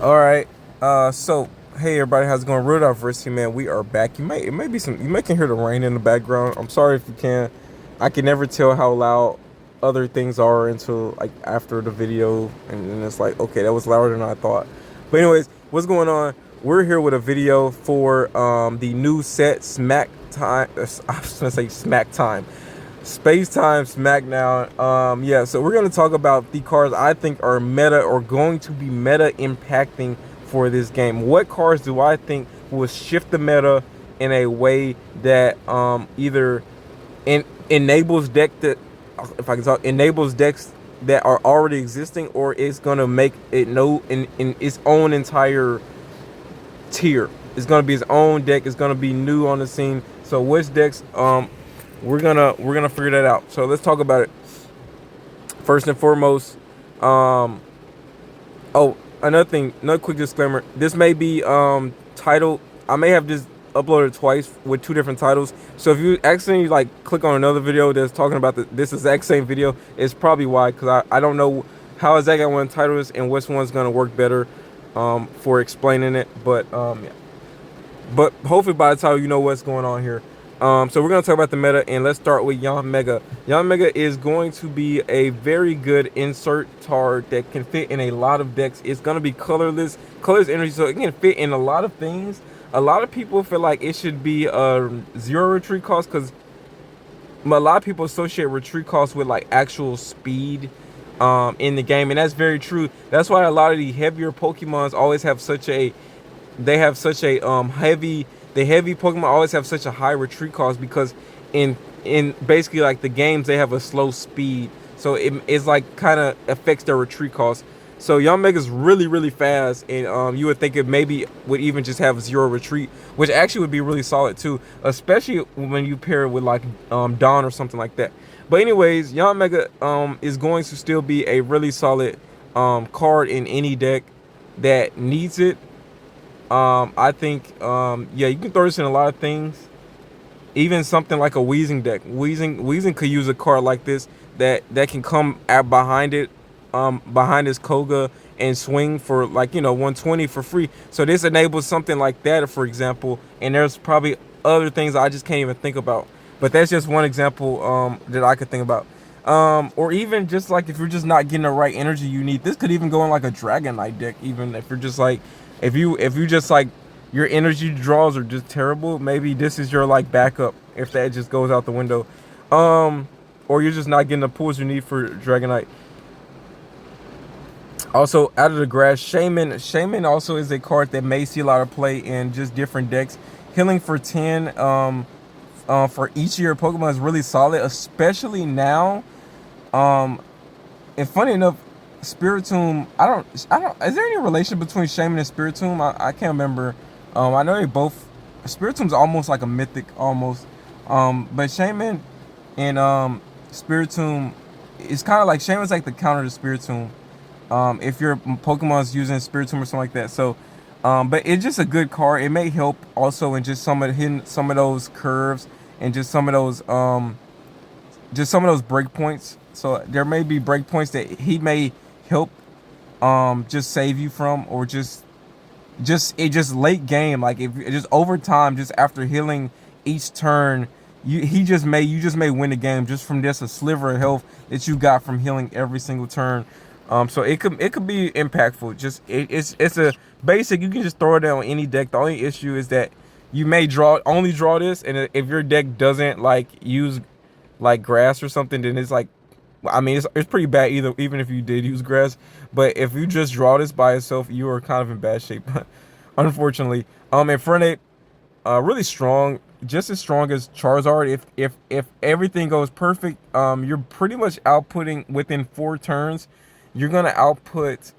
All right. So hey everybody, how's it going? Real Diversity, man. We are back. You may can hear the rain in the background. I'm sorry if you can. I can never tell how loud other things are until like after the video, and then it's like, okay, that was louder than I thought. But anyways, what's going on? We're here with a video for the new set Smack Time. I was gonna say Smack Time. Space Time Smackdown. Yeah, so we're gonna talk about the cards I think are meta or going to be meta impacting for this game. What cards do I think will shift the meta in a way that either enables deck that, if I can talk, enables decks that are already existing, or is gonna make it know in its own entire tier. It's gonna be its own deck. It's gonna be new on the scene. So which decks we're gonna figure that out. So let's talk about it. First and foremost, um, oh, another thing, another quick disclaimer. This may be titled. I may have just uploaded twice with two different titles. So if you accidentally like click on another video that's talking about this exact same video, it's probably why. Because I don't know how exactly I want to title this and which one's gonna work better for explaining it. But yeah. But hopefully by the title you know what's going on here. So we're going to talk about the meta, and let's start with Yon Mega. Yon Mega is going to be a very good insert card that can fit in a lot of decks. It's going to be colorless energy, so it can fit in a lot of things. A lot of people feel like it should be a zero retreat cost, because a lot of people associate retreat costs with like actual speed in the game, and that's very true. That's why a lot of the heavier Pokemons always have such a they have such a heavy the heavy Pokemon always have such a high retreat cost, because in basically like the games they have a slow speed, so it's like kind of affects their retreat cost. So Young Mega's really fast, and you would think it maybe would even just have zero retreat, which actually would be really solid too, especially when you pair it with like Dawn or something like that. But anyways, Young Mega is going to still be a really solid card in any deck that needs it. I think, yeah, you can throw this in a lot of things. Even something like a Weezing deck. Weezing could use a card like this that can come out behind it, behind his Koga, and swing for like 120 for free. So this enables something like that, for example. And there's probably other things I just can't even think about. But that's just one example that I could think about. Or even just like if you're just not getting the right energy you need, this could even go in like a Dragonite deck. Even if you're just like, if you just like your energy draws are just terrible, maybe this is your like backup if that just goes out the window. Or you're just not getting the pulls you need for Dragonite. Also, out of the grass, Shaman also is a card that may see a lot of play in just different decks. Healing for 10 for each of your Pokemon is really solid, especially now. Um, and funny enough, Spiritomb, I don't. Is there any relation between Shaman and Spiritomb? I can't remember. I know they both. Spiritomb's almost like a mythic, almost. But Shaman and Spiritomb, it's kind of like Shaman's like the counter to Spiritomb. If your Pokemon's using Spiritomb or something like that. So, but it's just a good card. It may help also in just hitting some of those curves, and just some of those breakpoints. So there may be breakpoints that he may help just save you from, or just late game, like if just over time, just after healing each turn, you just may win the game just from just a sliver of health that you got from healing every single turn. So it could be impactful. Just it's a basic. You can just throw it on any deck. The only issue is that you may only draw this, and if your deck doesn't like use like grass or something, then it's like, I mean, it's pretty bad either, even if you did use grass. But if you just draw this by itself, you are kind of in bad shape, unfortunately. Infernape, really strong, just as strong as Charizard. If everything goes perfect, you're pretty much outputting within 4 turns. You're gonna output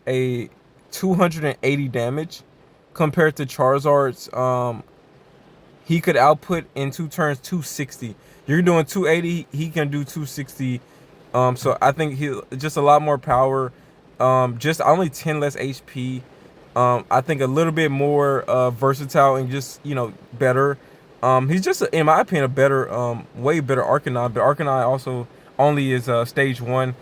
a 280 damage compared to Charizard's. He could output in 2 turns 260. You're doing 280, he can do 260. So I think he just a lot more power. Just only 10 less HP. I think a little bit more versatile, and just better. He's just, in my opinion, a better, way better Arcanine. But Arcanine also only is stage 1.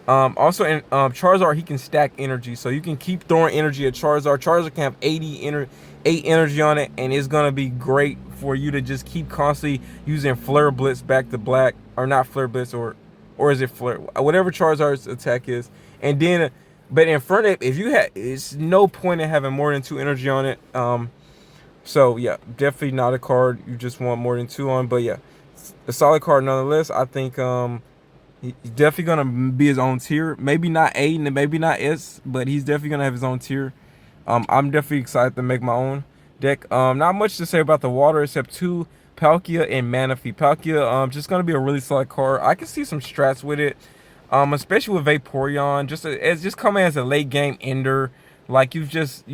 Also in Charizard, he can stack energy, so you can keep throwing energy at Charizard. Charizard can have 8 energy on it, and it's gonna be great for you to just keep constantly using Flare Blitz back to black, or not Flare Blitz, or is it Flare? Whatever Charizard's attack is, and then, but in front of it, if you had, it's no point in having more than 2 energy on it. So yeah, definitely not a card you just want more than 2 on, but yeah, a solid card nonetheless. I think he's definitely gonna be his own tier. Maybe not A and maybe not S, but he's definitely gonna have his own tier. I'm definitely excited to make my own deck. Not much to say about the water except 2 Palkia and Manaphy. Palkia, just gonna be a really solid card. I can see some strats with it, especially with Vaporeon. It's just coming as a late game ender. Like you just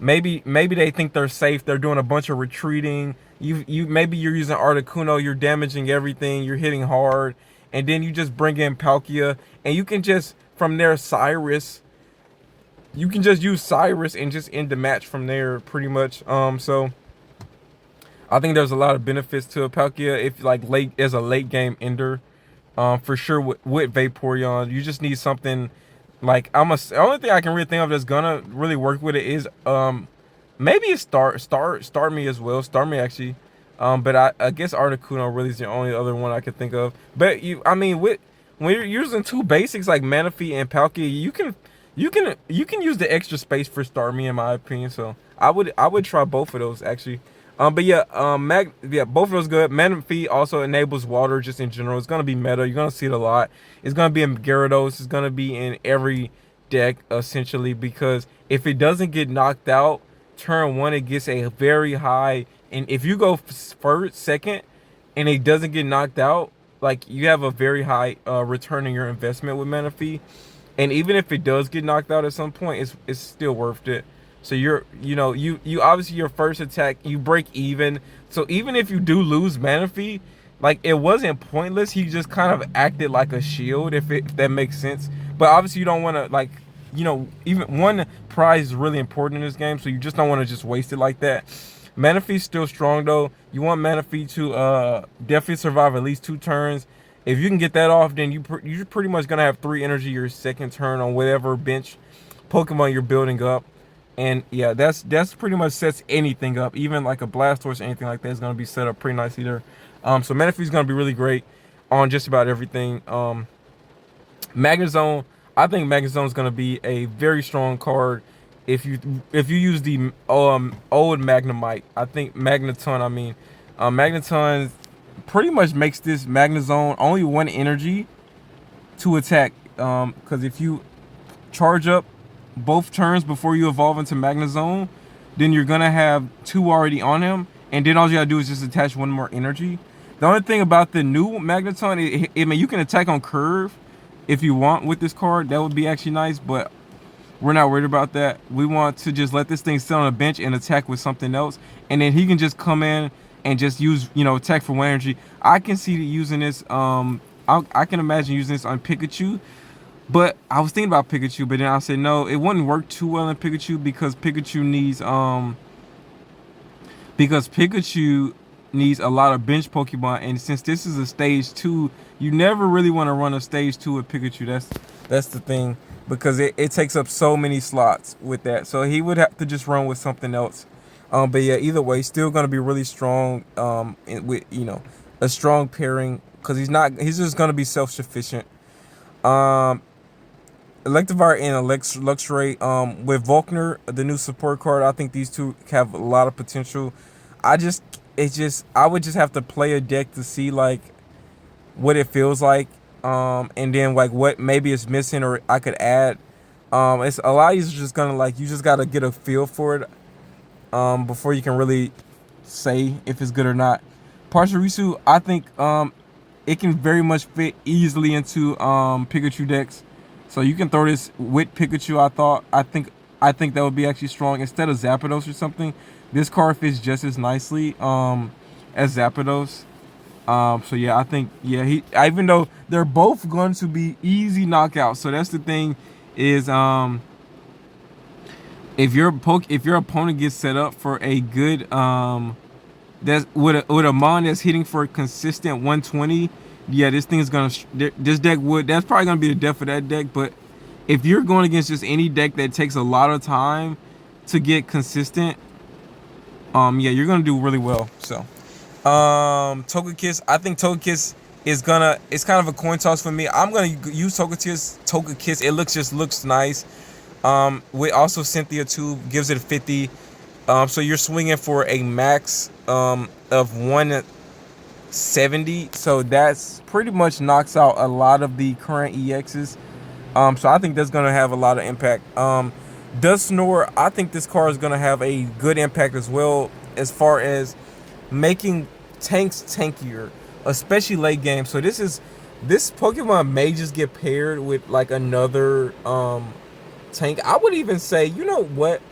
maybe they think they're safe. They're doing a bunch of retreating. Maybe you're using Articuno. You're damaging everything. You're hitting hard, and then you just bring in Palkia, and you can just from there Cyrus. You can just use Cyrus and just end the match from there, pretty much. So I think there's a lot of benefits to a Palkia if like late as a late game ender. For sure with Vaporeon, you just need something like the only thing I can really think of that's gonna really work with it is maybe it's Starmie as well. Starmie actually. But I guess Articuno really is the only other one I could think of. But I mean, when you're using 2 basics like Manaphy and Palkia, you can use the extra space for Starmie in my opinion. So I would try both of those actually. But yeah, both of those good. Manaphy also enables water just in general. It's gonna be meta. You're gonna see it a lot. It's gonna be in Gyarados. It's gonna be in every deck essentially, because if it doesn't get knocked out turn 1, it gets a very high. And if you go first, second, and it doesn't get knocked out, like you have a very high return on your investment with Manaphy. And even if it does get knocked out at some point, it's still worth it. So you obviously your first attack you break even. So even if you do lose Manaphy, like it wasn't pointless. He just kind of acted like a shield, if that makes sense. But obviously you don't want to like, even one prize is really important in this game, so you just don't want to just waste it like that. Manaphy's still strong though. You want Manaphy to definitely survive at least 2 turns. If you can get that off, then you're pretty much gonna have 3 energy your second turn on whatever bench Pokemon you're building up. And yeah, that's pretty much sets anything up. Even like a Blastoise or anything like that is gonna be set up pretty nicely there. So Manaphy's gonna be really great on just about everything. Magnezone, I think Magnezone is gonna be a very strong card if you use the old Magnemite. I think Magneton pretty much makes this Magnezone only 1 energy to attack. Because if you charge up both turns before you evolve into Magnezone, then you're gonna have 2 already on him, and then all you gotta do is just attach 1 more energy. The only thing about the new Magneton, I mean, you can attack on curve if you want with this card. That would be actually nice, but we're not worried about that. We want to just let this thing sit on a bench and attack with something else, and then he can just come in and just use, attack for 1 energy. I can see using this. I can imagine using this on Pikachu. But I was thinking about Pikachu, but then I said no, it wouldn't work too well in Pikachu because Pikachu needs a lot of bench Pokemon, and since this is a stage 2, you never really want to run a stage 2 with Pikachu. That's the thing, because it takes up so many slots with that. So he would have to just run with something else. But yeah, either way, still gonna be really strong. With a strong pairing, because he's just gonna be self-sufficient. Electivire and Luxray, with Volkner, the new support card, I think these 2 have a lot of potential. I would just have to play a deck to see like what it feels like, and then like what maybe it's missing or I could add. It's a lot of these are just gonna like, you just gotta get a feel for it before you can really say if it's good or not. Pachirisu, I think it can very much fit easily into Pikachu decks. So you can throw this with Pikachu. I think that would be actually strong instead of Zapdos or something. This card fits just as nicely as Zapdos. So yeah, I think even though they're both going to be easy knockouts. So that's the thing is if your opponent gets set up for a good that's with a mon that's hitting for a consistent 120, Yeah, this thing is gonna. This deck would. That's probably gonna be the death of that deck. But if you're going against just any deck that takes a lot of time to get consistent, yeah, you're gonna do really well. So, Togekiss. I think Togekiss is gonna. It's kind of a coin toss for me. I'm gonna use Togekiss. Togekiss. It looks nice. With also Cynthia too gives it a 50. So you're swinging for a max of 170. So that's pretty much knocks out a lot of the current EXs. So I think that's gonna have a lot of impact. Does Snore? I think this card is gonna have a good impact as well, as far as making tanks tankier, especially late game. So this Pokemon may just get paired with like another tank. I would even say, you know what?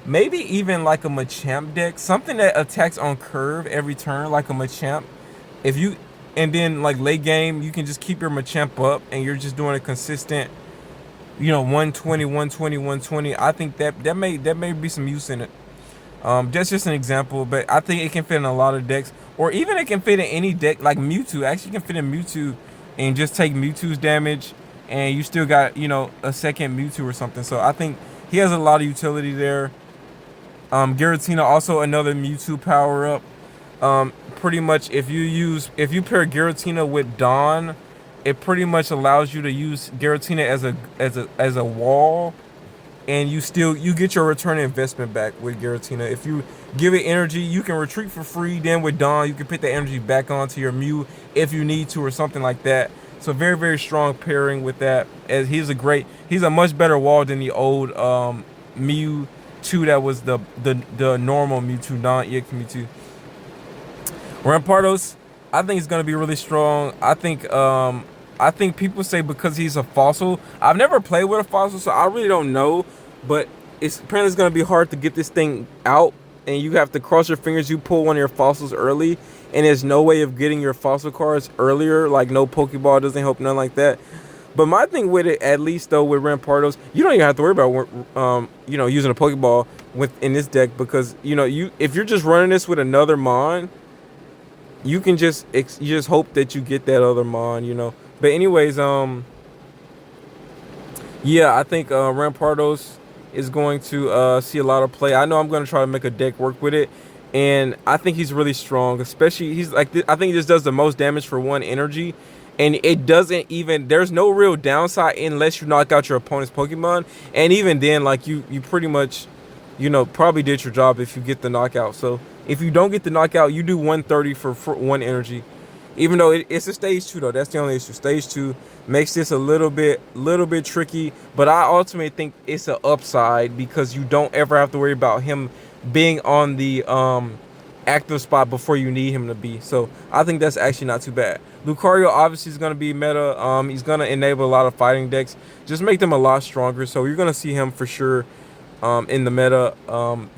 Maybe even like a Machamp deck, something that attacks on curve every turn, like a Machamp. If you and then like late game, you can just keep your Machamp up, and you're just doing a consistent, 120, 120, 120. I think that may be some use in it. That's just an example, but I think it can fit in a lot of decks, or even it can fit in any deck. Like Mewtwo, actually can fit in Mewtwo, and just take Mewtwo's damage, and you still got a second Mewtwo or something. So I think he has a lot of utility there. Giratina, also another Mewtwo power up. Pretty much if you pair Giratina with Dawn, it pretty much allows you to use Giratina as a wall, and you get your return investment back with Giratina. If you give it energy, you can retreat for free. Then with Dawn, you can put the energy back onto your Mew if you need to, or something like that. So very, very strong pairing with that. As he's a much better wall than the old Mewtwo that was the normal Mewtwo, non-EX Mewtwo. Rampardos, I think he's gonna be really strong. I think people say because he's a fossil. I've never played with a fossil, so I really don't know. But it's gonna be hard to get this thing out, and you have to cross your fingers. You pull one of your fossils early, and there's no way of getting your fossil cards earlier. Like no Pokeball doesn't help, nothing like that. But my thing with it, at least though, with Rampardos, you don't even have to worry about using a Pokeball in this deck, because if you're just running this with another Mon, you can you just hope that you get that other Mon. But anyways, yeah, I think Rampardos is going to see a lot of play. I know I'm going to try to make a deck work with it, and I think he's really strong. Especially I think he just does the most damage for one energy, and it doesn't even. There's no real downside unless you knock out your opponent's Pokemon, and even then, like you pretty much, probably did your job if you get the knockout. So if you don't get the knockout, you do 130 for one energy. Even though it's a stage 2 though, that's the only issue. Stage 2 makes this a little bit tricky, but I ultimately think it's an upside because you don't ever have to worry about him being on the active spot before you need him to be. So I think that's actually not too bad. Lucario obviously is going to be meta. He's going to enable a lot of fighting decks, just make them a lot stronger. So you're going to see him for sure in the meta,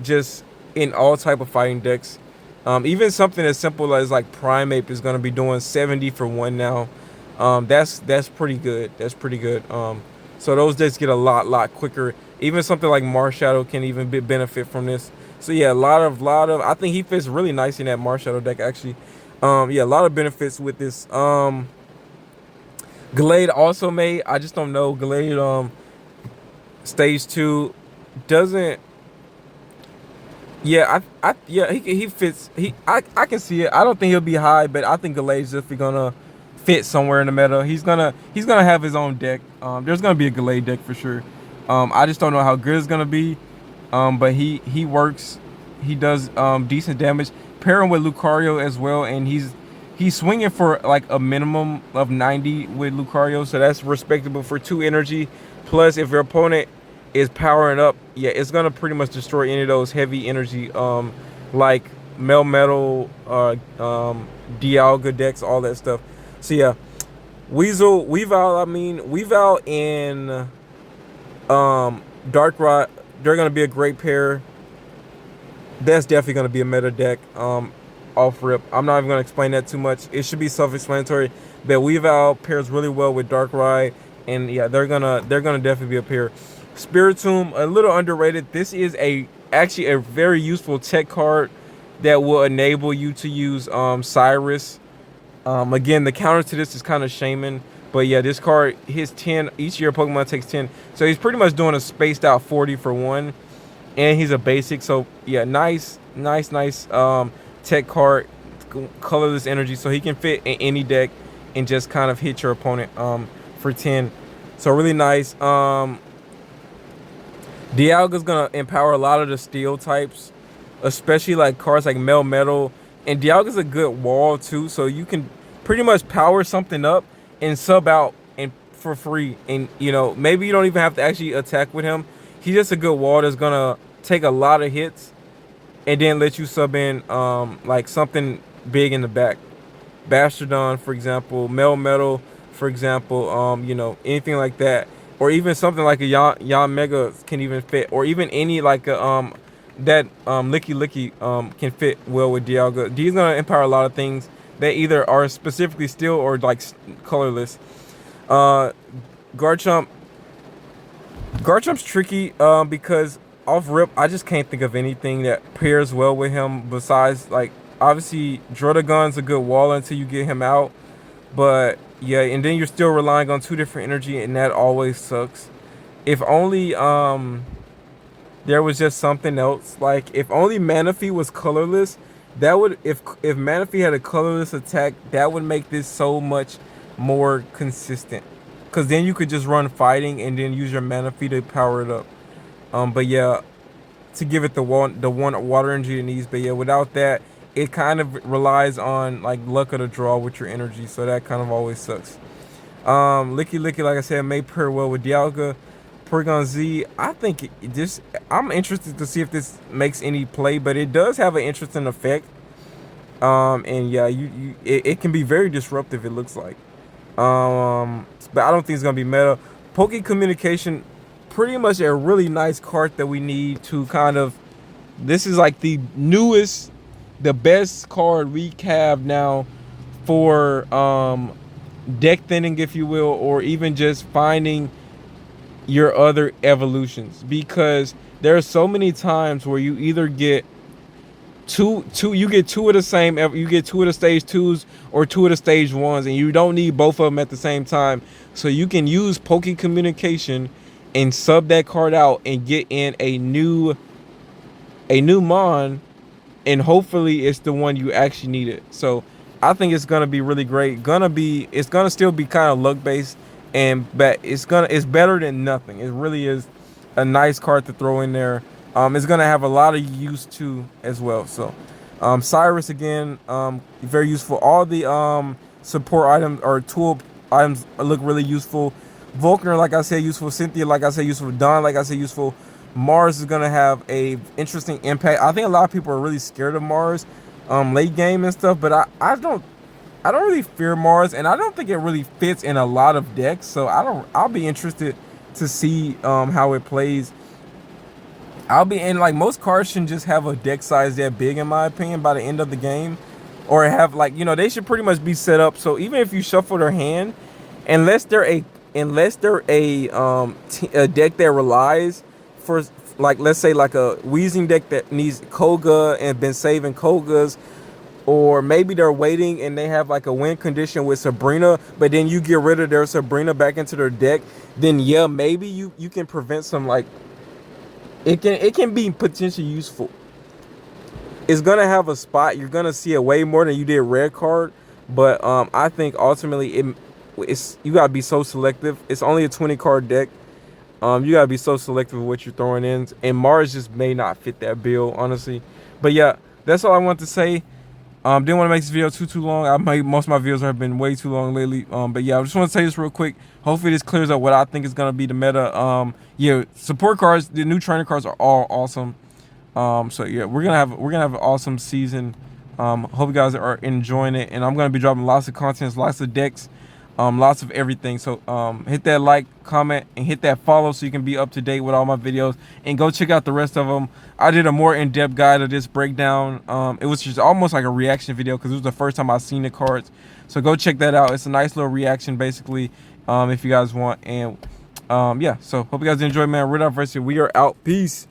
just in all type of fighting decks. Even something as simple as like Primeape is going to be doing 70 for 1 now. That's pretty good. That's pretty good. So those decks get a lot quicker. Even something like Marshadow can even benefit from this. So yeah, a lot of. I think he fits really nice in that Marshadow deck actually. Yeah, a lot of benefits with this. Glade also made. I just don't know. Glade stage 2 doesn't. Yeah, yeah, he fits. I can see it. I don't think he'll be high, but I think Galade's definitely gonna fit somewhere in the meta. He's gonna have his own deck. There's gonna be a Galade deck for sure. I just don't know how good it's gonna be. But he works. He does decent damage. Pair him with Lucario as well, and he's swinging for like a minimum of 90 with Lucario, so that's respectable for 2 energy. Plus, if your opponent is powering up, yeah, it's gonna pretty much destroy any of those heavy energy like Melmetal, Dialga decks, all that stuff. So yeah, Weavile and Darkrai, they're gonna be a great pair. That's definitely gonna be a meta deck off rip. I'm not even gonna explain that too much. It should be self-explanatory, but Weavile pairs really well with Darkrai, and yeah, they're gonna definitely be a pair. Spiritomb, a little underrated. This is actually a very useful tech card that will enable you to use Cyrus Again, the counter to this is kind of Shaman. But yeah, this card, his 10, each year Pokemon takes 10. So he's pretty much doing a spaced out 40 for one. And he's a basic. So yeah, nice tech card, colorless energy. So he can fit in any deck and just kind of hit your opponent for 10. So really nice. Dialga's gonna empower a lot of the steel types, especially like cards like Metal. And Dialga's a good wall too, so you can pretty much power something up and sub out and for free. And you know, maybe you don't even have to actually attack with him. He's just a good wall that's gonna take a lot of hits and then let you sub in like something big in the back. Bastardon, for example, Metal, for example, you know, anything like that. Or even something like a Yon Mega can even fit. Or even any like a that Licky can fit well with Dialga. D's gonna empower a lot of things that either are specifically steel or like colorless. Garchomp Garchomp's tricky because off rip I just can't think of anything that pairs well with him besides like obviously Drotagon's a good wall until you get him out. But yeah, and then you're still relying on two different energy, and that always sucks. If only there was just something else. Like if only Manaphy was colorless, that would if Manaphy had a colorless attack, that would make this so much more consistent. Cause then you could just run fighting and then use your Manaphy to power it up. But yeah, to give it the one water energy it needs. But yeah, without that, it kind of relies on like luck of the draw with your energy, so that kind of always sucks. Licky, like I said, may pair well with Dialga. Porygon Z, I think I'm interested to see if this makes any play, but it does have an interesting effect. And yeah, it can be very disruptive, it looks like. But I don't think it's gonna be meta. Poke Communication, pretty much a really nice card that we need to kind of. This is like the newest, the best card we have now for deck thinning, if you will, or even just finding your other evolutions, because there are so many times where you either get two you get two of the same, you get two of the stage 2s or two of the stage 1s, and you don't need both of them at the same time. So you can use Poke Communication and sub that card out and get in a new mon, and hopefully it's the one you actually needed. So I think it's gonna be really great. It's gonna still be kind of luck based, but it's better than nothing. It really is a nice card to throw in there. It's gonna have a lot of use too as well. So Cyrus again, very useful. All the support items or tool items look really useful. Volkner, like I said, useful. Cynthia, like I said, useful. Dawn, like I said, useful. Mars is gonna have a interesting impact. I think a lot of people are really scared of Mars late game and stuff, but I don't really fear Mars, and I don't think it really fits in a lot of decks. So I'll be interested to see how it plays. Like most cards shouldn't just have a deck size that big, in my opinion, by the end of the game, or have like, you know, they should pretty much be set up so even if you shuffle their hand, unless they're a deck that relies for, like, let's say like a Weezing deck that needs Koga and been saving Kogas, or maybe they're waiting and they have like a win condition with Sabrina, but then you get rid of their Sabrina back into their deck, then yeah, maybe you can prevent some, like, it can be potentially useful. It's gonna have a spot. You're gonna see it way more than you did red card, but I think ultimately it's you gotta be so selective. It's only a 20 card deck. You gotta be so selective with what you're throwing in, and Mars just may not fit that bill, honestly. But yeah, that's all I want to say. Didn't want to make this video too long. Most of my videos have been way too long lately. But yeah, I just want to say this real quick. Hopefully this clears up what I think is gonna be the meta. Yeah, support cards, the new trainer cards are all awesome. So yeah, we're gonna have an awesome season. Hope you guys are enjoying it, and I'm gonna be dropping lots of content, lots of decks, lots of everything. So hit that like, comment, and hit that follow so you can be up to date with all my videos, and go check out the rest of them. I did a more in-depth guide of this breakdown. It was just almost like a reaction video because it was the first time I've seen the cards. So go check that out. It's a nice little reaction basically, if you guys want. And yeah, so hope you guys enjoy, man. We're out, we are out. Peace.